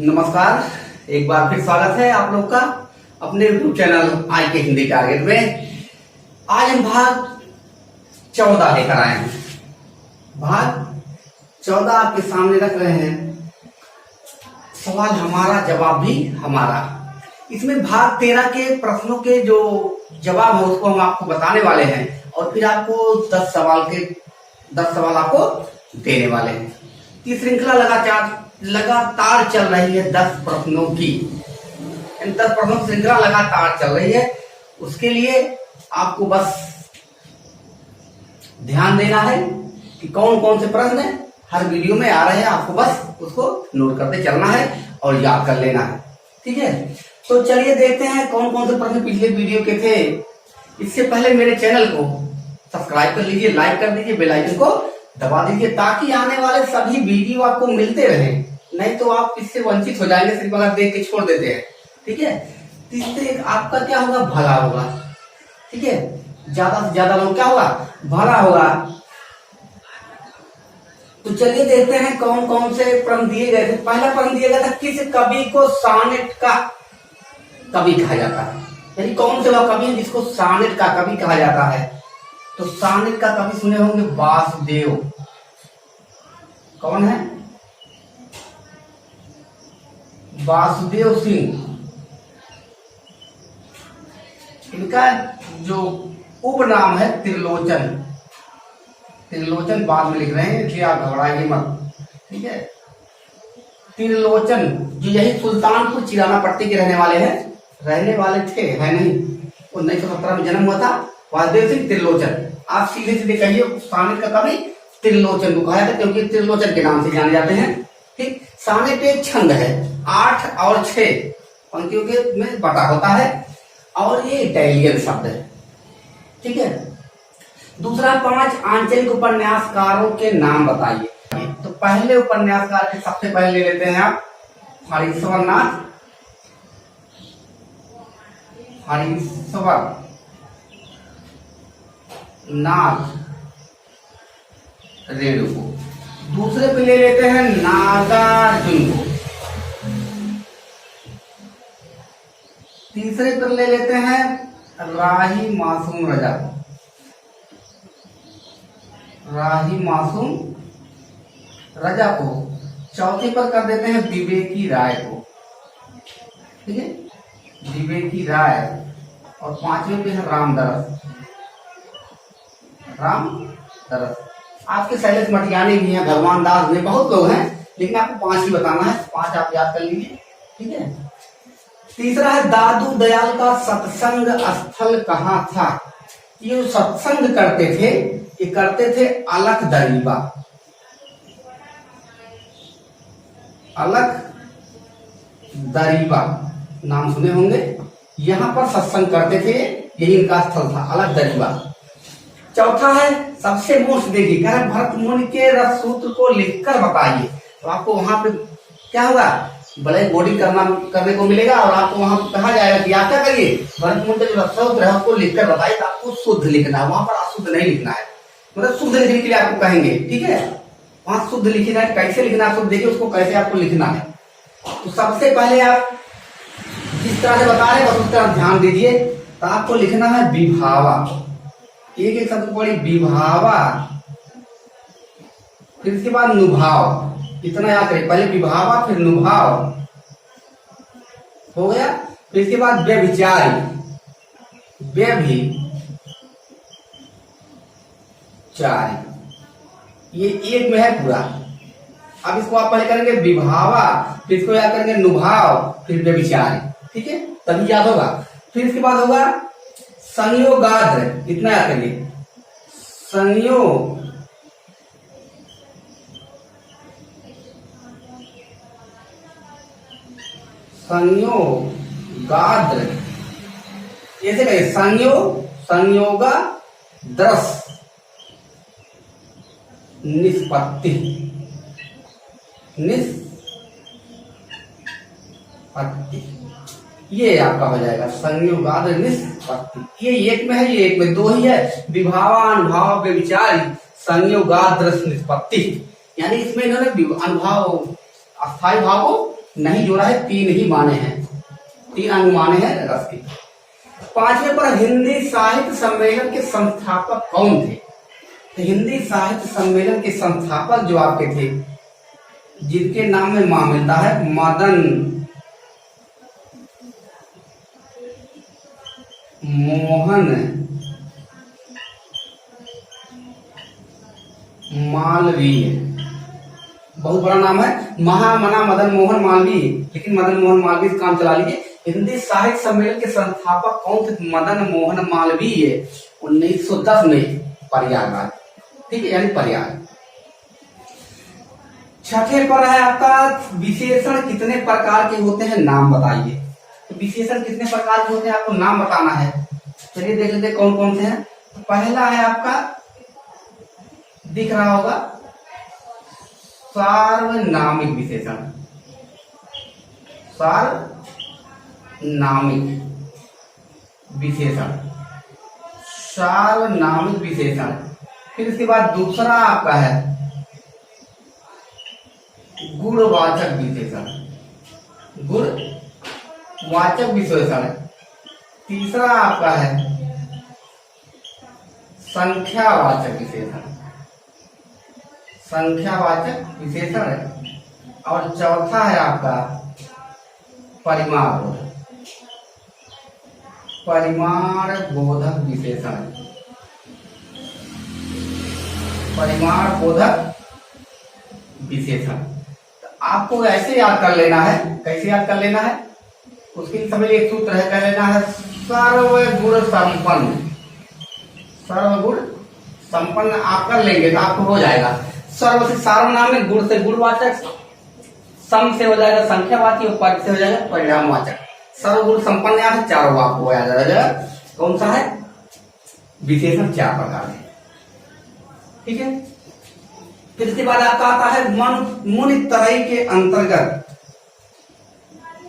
नमस्कार। एक बार फिर स्वागत है आप लोग का अपने YouTube चैनल आई के हिंदी टारगेट में। आज हम भाग 14 लेकर आए हैं। भाग 14 आपके सामने रख रहे हैं। सवाल हमारा, जवाब भी हमारा। इसमें भाग 13 के प्रश्नों के जो जवाब है उसको हम आपको बताने वाले हैं और फिर आपको 10 सवाल आपको देने वाले हैं। ये श्रृंखला लगातार चल रही है 10 प्रश्नों की। इन 10 प्रश्नों की श्रृंखला लगातार चल रही है। उसके लिए आपको बस ध्यान देना है कि कौन कौन से प्रश्न हर वीडियो में आ रहे हैं। आपको बस उसको नोट करते चलना है और याद कर लेना है। ठीक है, तो चलिए देखते हैं कौन कौन से प्रश्न पिछले वीडियो के थे। इससे पहले मेरे चैनल को सब्सक्राइब कर लीजिए, लाइक कर दीजिए, बेल आइकन को दबा दीजिए ताकि आने वाले सभी वीडियो आपको मिलते रहे। नहीं तो आप इससे वंचित हो जाएंगे, सिर्फ अगर देख के छोड़ देते हैं। ठीक है, इससे आपका क्या होगा, भला होगा। ठीक है, ज्यादा से ज्यादा लोग क्या होगा, भला होगा। तो चलिए देखते हैं कौन कौन से प्रश्न दिए गए थे। पहला प्रश्न दिया गया था, किस कवि को सॉनेट का कवि कहा जाता है। यानी कौन से वह कवि है जिसको सॉनेट का कवि कहा जाता है। तो सॉनेट का कवि सुने होंगे वासुदेव। कौन है, वासुदेव सिंह। इनका जो उपनाम है त्रिलोचन। त्रिलोचन बाद में लिख रहे हैं, इसलिए आप घबराइए मत। ठीक है, त्रिलोचन जो यही सुल्तानपुर चिराना पट्टी के रहने वाले थे, है नहीं। 1917 में जन्म हुआ था वासुदेव सिंह त्रिलोचन। आप सीधे सीधे कहिए सॉनेट का कवि त्रिलोचन को कहा जाता है, क्योंकि त्रिलोचन के नाम से जाने जाते हैं। ठीक, सॉनेट एक छंद है, 8 और 6 पंक्तियों के में बटा होता है और ये इटालियन शब्द है। ठीक है, दूसरा 5 आंचलिक उपन्यासकारों के नाम बताइए। तो पहले उपन्यासकार के सबसे पहले ले लेते हैं आप हरीश्वर नाथ रेणु को। दूसरे पे ले लेते हैं नागार्जुन को। तीसरे पर ले लेते हैं राही मासूम रजा को। चौथे पर कर देते हैं विवेकी राय को। ठीक है, विवेकी राय। और 5वें पे है रामदरस। आपके शैलेश मटियानी भी हैं, भगवान दास ने, बहुत लोग हैं, लेकिन आपको 5 ही बताना है। 5 आप याद कर लीजिए। ठीक है, तीसरा है दादू दयाल का सत्संग स्थल कहाँ था। ये जो सत्संग करते थे, ये करते थे अलख दरीबा नाम सुने होंगे। यहाँ पर सत्संग करते थे, यही इनका स्थल था, अलख दरीबा। चौथा है सबसे मोस्ट देखिए, कह रहे भरत मुनि के रस सूत्र को लिखकर बताइए। तो आपको वहां पे क्या होगा, ब्लैक बोर्डिंग करने को मिलेगा और आपको वहां कहा जाएगा कि आप क्या करिए, भरत मुनि के जो रस सूत्र है उसको लिखकर बताइए। तो आपको शुद्ध लिखना है, वहां पर अशुद्ध नहीं लिखना है। मतलब शुद्ध लिखने के लिए आपको कहेंगे। ठीक है, वहां शुद्ध लिखना है, कैसे लिखना है शुद्ध देखिए उसको, कैसे आपको लिखना है। तो सबसे पहले आप जिस तरह से बता रहे हैं बस उस तरह ध्यान दीजिए। तो आपको लिखना है विभावा। एक एक शब्द पढ़ी, विभावा। फिर इसके बाद नुभाव। इतना याद करें, पहले विभावा फिर नुभाव हो गया। फिर इसके बाद व्यभिचारी, ये एक में है पूरा। अब इसको आप पहले करेंगे विभावा, फिर इसको याद करेंगे नुभाव, फिर व्यभिचारी। ठीक है, तभी याद होगा। फिर इसके बाद होगा संयोगाद्र। इतना याद करिए, संयोगाद्र। ऐसे कहिए, संयोगा द्रस निष्पत्ति। ये आपका हो जाएगा संयोगाद्र निष्पत्ति। ये एक में है, ये एक में, 2 ही है। विभावानुभाव व्यभिचारी संयोगाद्र निष्पत्ति। यानी इसमें इन्होंने अनुभव अस्थायी भाव को नहीं जोड़ा है, 3 ही माने हैं, 3 अंग माने हैं रस के। 5वें पर हिंदी साहित्य सम्मेलन के संस्थापक कौन थे? तो हिंदी साहित्य सम्मेलन के संस्थापक जो आपके थे, जिनके नाम में मां मिलता है, मदन मोहन मालवीय, बहुत बड़ा नाम है, महामना मदन मोहन मालवीय, लेकिन मदन मोहन मालवीय काम चला लीजिए। हिंदी साहित्य सम्मेलन के संस्थापक कौन थे? मदन मोहन मालवीय, 1910 में, प्रयागराज, ठीक है, यानी प्रयाग। 6ठे पर है आपका विशेषण कितने प्रकार के होते हैं, नाम बताइए। तो विशेषण कितने प्रकार के होते हैं, आपको नाम बताना है। चलिए देख लेते कौन कौन से हैं। तो पहला है आपका, दिख रहा होगा, सार्वनामिक विशेषण, सार्वनामिक विशेषण, सार्वनामिक विशेषण। फिर इसके बाद दूसरा आपका है गुणवाचक विशेषण, गुणवाचक विशेषण। तीसरा आपका है संख्यावाचक विशेषण, संख्यावाचक विशेषण है। और चौथा है आपका परिमाण बोधक, परिमाण बोधक विशेषण, परिमाण बोधक विशेषण। तो आपको ऐसे याद कर लेना है, कैसे याद कर लेना है, उसके लिए समझ एक सूत्र है, कर लेना है सर्वगुण संपन्न, सर्वगुण संपन्न आप कर लेंगे तो आपको हो जाएगा। सर्व से सार्वनामिक, गुण से गुणवाचक, सम से हो जाएगा संख्यावाची और पद से हो जाएगा परिणामवाचक। सर्वगुण संपन्न यहाँ से चारों आपको याद आ जाएगा। कौन सा है विशेषण, 4 प्रकार है, ठीक है। फिर इसके बाद आपका आता है मुनितरई के अंतर्गत,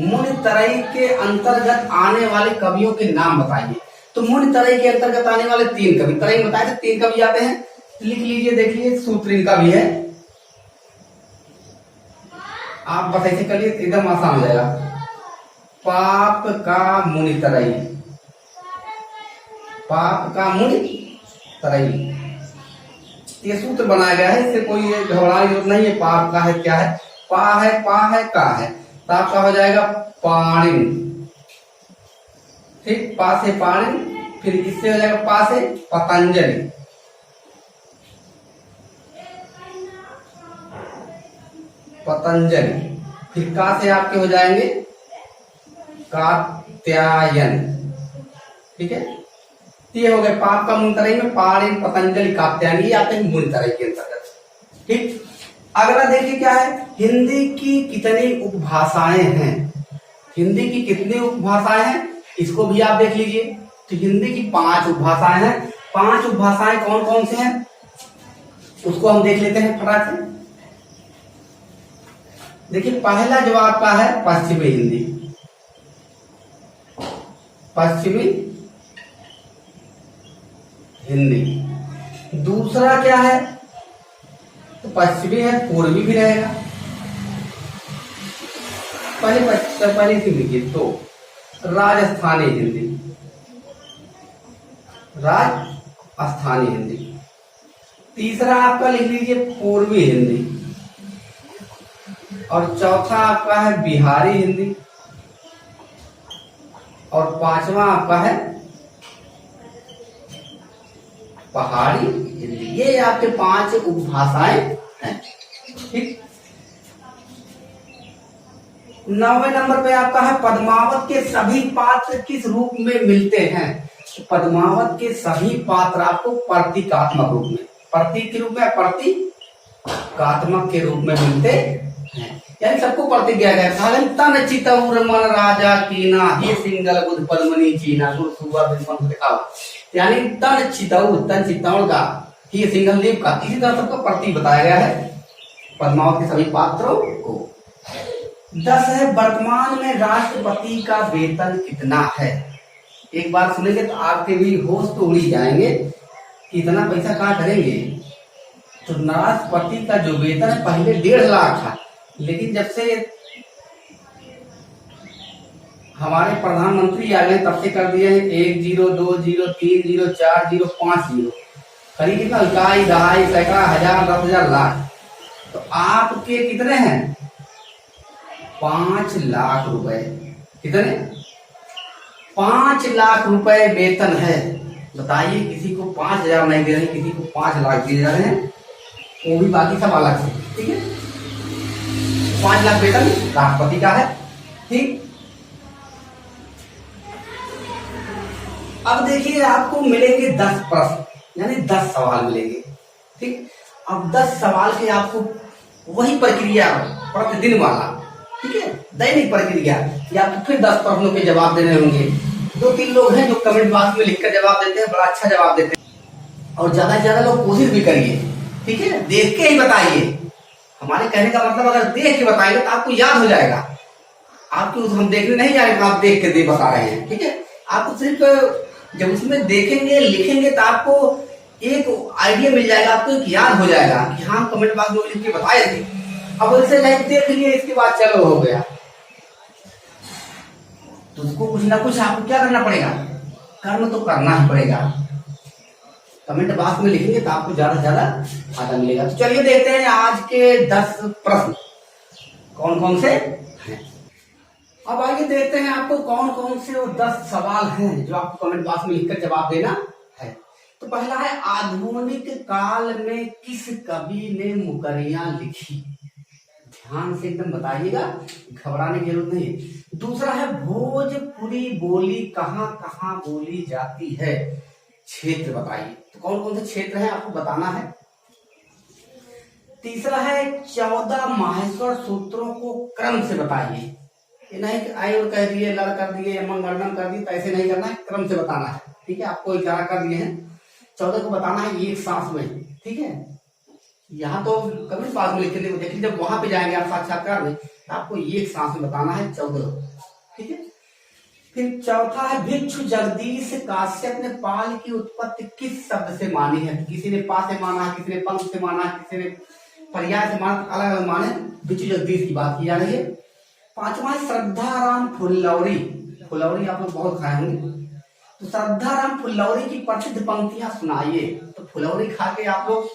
मुनितरई के अंतर्गत आने वाले कवियों के नाम बताइए। तो मुनितरई के अंतर्गत आने वाले 3 कवि, तराई में बताए थे 3 कवि आते हैं, लिख लीजिए, देखिए सूत्र इनका भी है, आप बस ऐसे करिए एकदम आसान हो जाएगा। पाप का मुनितरई, पाप का मुनितरई, ये सूत्र बनाया गया है, इससे कोई घबराने की जरूरत नहीं है। पाप का है, क्या है, पा है, पा है, का है, तो आपका हो जाएगा पाणिन, ठीक, पा से पाणिन। फिर इससे हो जाएगा पा से पतंजलि, पतंजलि। फिर का से आपके हो जाएंगे कात्यायन, ठीक है। ये हो गए पाप का मुनितरई में पाणिन, पतंजलि, कात्यायन, ये आते हैं मुनितरई के अंतर्गत, ठीक। अगला देखिए क्या है, हिंदी की कितनी उपभाषाएं हैं, हिंदी की कितनी उपभाषाएं हैं, इसको भी आप देख लीजिए। तो हिंदी की 5 उपभाषाएं हैं। 5 उपभाषाएं कौन कौन से हैं, उसको हम देख लेते हैं फटाक से। देखिए पहला जो आपका है पश्चिमी हिंदी, पश्चिमी हिंदी। दूसरा क्या है, तो पश्चिमी है, पूर्वी भी रहेगा। पहले से लिखिए तो राजस्थानी हिंदी, राजस्थानी हिंदी। तीसरा आपका लिख लीजिए पूर्वी हिंदी, और चौथा आपका है बिहारी हिंदी, और 5वां आपका है पहाड़ी हिंदी। ये आपके 5 उपभाषाएं हैं, ठीक। 9वें नंबर पे आपका है पद्मावत के सभी पात्र किस रूप में मिलते हैं। पद्मावत के सभी पात्र आपको प्रतीकात्मक रूप में, प्रतीक के रूप में, प्रतीकात्मक के रूप में मिलते हैं, यानी सबको प्रतीक दिया गया है। तन चितौर मन राजा कीना, हे सिंगल बुध पद्मनी चीना, गुरु सुबह बिल्कुल दिखाओ, यानी तन चितौर का, हे सिंगल देव का, इसी तरह सबको प्रतीक बताया गया है पद्मावत के सभी पात्रों को। 10 है वर्तमान में राष्ट्रपति का वेतन कितना है। एक बार सुनेंगे तो आपके भी होश तो उड़ी जाएंगे कि इतना पैसा कहाँ करेंगे। तो राष्ट्रपति का जो वेतन है पहले 1.5 लाख था, लेकिन जब से हमारे प्रधानमंत्री आ गए तब से कर दिए हैं 1 0 2 0 3 0 4 0 5 0। करीब कितना, इकाई दहाई सैकड़ा हजार 10,000 लाख। तो आपके कितने हैं 5 लाख रुपए। कितने 5 लाख रुपए वेतन है। बताइए किसी को 5,000 नहीं दे रहे, किसी को 5 लाख दिए जा रहे हैं, वो भी बाकी सब अलग से। ठीक है, 5 लाख वेतन राष्ट्रपति का है। ठीक, अब देखिए आपको मिलेंगे 10 प्रश्न, यानी 10 सवाल मिलेंगे। ठीक, अब 10 सवाल के आपको वही प्रक्रिया प्रतिदिन वाला, ठीक है, दैनिक प्रक्रिया, या आपको फिर 10 प्रश्नों के जवाब देने होंगे। 2-3 लोग हैं जो कमेंट बॉक्स में लिखकर जवाब देते हैं, बड़ा अच्छा जवाब देते हैं। और ज्यादा से ज्यादा लोग कोशिश भी करिए, ठीक है, देख के ही बताइए। हमारे कहने का मतलब अगर देख के बताएंगे तो आपको याद हो जाएगा। आपको हम देखने नहीं जा रहे, आप देख के दे बता रहे हैं। ठीक है, आपको सिर्फ जब उसमें देखेंगे लिखेंगे तो आपको एक आइडिया मिल जाएगा, आपको एक याद हो जाएगा कि हाँ कमेंट बॉक्स में लिख के बताए थे। अब वैसे लाइक देख लिए, इसके बाद चलो हो गया। तो उसको कुछ ना कुछ आपको क्या करना पड़ेगा, कर्म तो करना ही पड़ेगा। कमेंट बॉक्स में लिखेंगे तो आपको ज्यादा से ज्यादा फायदा मिलेगा। तो चलिए देखते हैं आज के 10 प्रश्न कौन कौन से हैं। अब आइए देखते हैं आपको कौन कौन से वो 10 सवाल हैं जो आपको कमेंट बॉक्स में लिखकर जवाब देना है। तो पहला है, आधुनिक काल में किस कवि ने मुकरियां लिखी। ध्यान से एकदम बताइएगा, घबराने की जरूरत नहीं है। दूसरा है, भोजपुरी बोली कहाँ कहाँ बोली जाती है, क्षेत्र बताइए। तो कौन कौन से क्षेत्र हैं आपको बताना है। तीसरा है, 14 माहेश्वर सूत्रों को क्रम से बताइए। ये नहीं कि आय और कह दिए, लड़ कर दिए, मंगलम कर दिए, तो ऐसे नहीं करना है, क्रम से बताना है। ठीक है, आपको 11 कर दिए हैं, 14 को बताना है एक सांस में। ठीक है, यहाँ तो कभी पास में लिख लेते, देखिए जब वहां पे जाएंगे आप साक्षात्कार में तो आपको एक सांस में बताना है 14। ठीक है, फिर चौथा है, भिक्षु जगदीश काश्यप ने पाल की उत्पत्ति किस शब्द से मानी है। किसी ने पा से माना है, किसी ने पंख से माना है, किसी ने पर्याय से माना, अलग अलग माने। भिक्षु जगदीश की बात की जा रही है। पांचवा, श्रद्धाराम फुल्लौरी। फुलौरी आप लोग बहुत खाए होंगे, तो श्रद्धाराम फुल्लौरी की प्रसिद्ध पंक्तियां सुनाइए। तो फुलौरी खा के आप लोग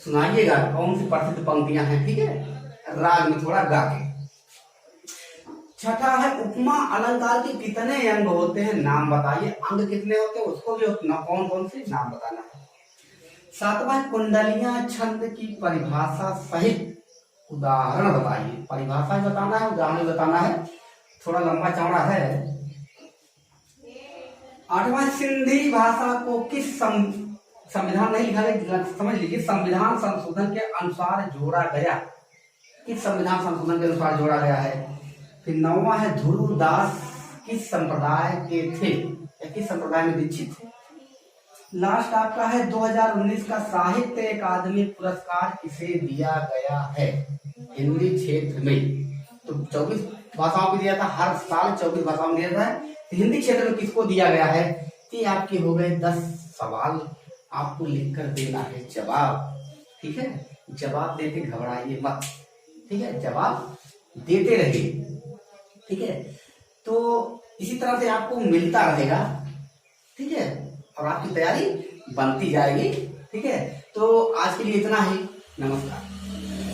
सुनाइएगा कौन सी प्रसिद्ध पंक्तियां हैं। ठीक है, राग में थोड़ा गा के। छठा है, उपमा अलंकार के कितने अंग होते हैं, नाम बताइए। अंग कितने होते हैं उसको भी कौन कौन से नाम बताना है। सातवां, कुंडलियां छंद की परिभाषा सहित उदाहरण बताइए। परिभाषा भी बताना है, उदाहरण भी बताना है, थोड़ा लंबा चौड़ा है। आठवां, सिंधी भाषा को किस संविधान नहीं लिखा गया, समझ लीजिए, संविधान संशोधन के अनुसार जोड़ा गया। किस संविधान संशोधन के अनुसार जोड़ा गया है। फिर 9वां है, ध्रुवदास किस संप्रदाय के थे या किस संप्रदाय में दीक्षित थे। लास्ट आपका है, 2019 का साहित्य अकादमी पुरस्कार किसे दिया गया है हिंदी क्षेत्र में। तो 24 भाषाओं में दिया था, हर साल 24 भाषाओं में दिया था। तो हिंदी क्षेत्र में किसको दिया गया है। ये आपके हो गए 10 सवाल, आपको लिखकर देना है जवाब। ठीक है, जवाब देते घबराइए मत। ठीक है, जवाब देते रहिए। ठीक है, तो इसी तरह से आपको मिलता रहेगा। ठीक है, और आपकी तैयारी बनती जाएगी। ठीक है, तो आज के लिए इतना ही, नमस्कार।